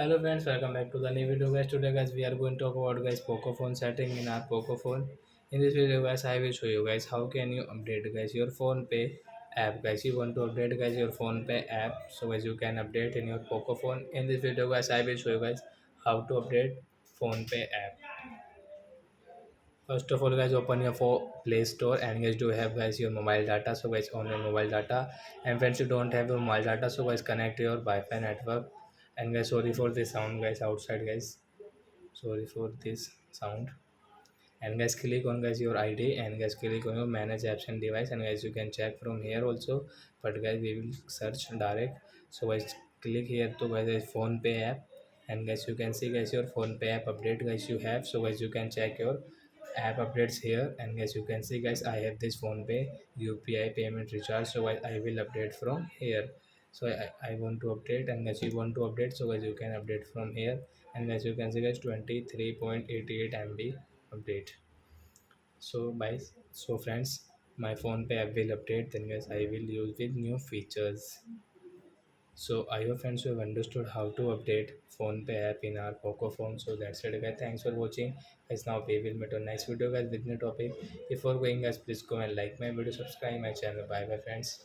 Hello friends, welcome back to the new video guys. Today guys we are going to talk about guys Poco phone setting in our Poco phone. In this video guys I will show you guys how can you update guys your phone pay app guys. You want to update guys your phone pay app, so guys you can update in your Poco phone. In this video guys I will show you guys how to update phone pay app. First of all guys, open your play store and guys do have guys your mobile data. So guys on your mobile data, and friends you don't have your mobile data, so guys connect your Wi-Fi network. And guys sorry for this sound guys outside guys, sorry for this sound. And guys click on guys your id and guys click on your manage apps and device, and guys you can check from here also, but guys we will search direct. So guys click here to guys phone pay app, and guys you can see guys your phone pay app update guys you have. So guys you can check your app updates here, and guys you can see guys I have this phone pay upi payment recharge. So I will update from here. So I want to update, and guys you want to update, so guys you can update from here. And guys you can see guys 23.88 MB update. So friends, my phone pay app will update, then guys I will use with new features. So I hope friends you have understood how to update phone pay app in our Poco phone. So that's it guys, thanks for watching guys. Now we will meet on next video guys with new topic. Before going guys, please go and like my video, subscribe my channel. Bye bye friends.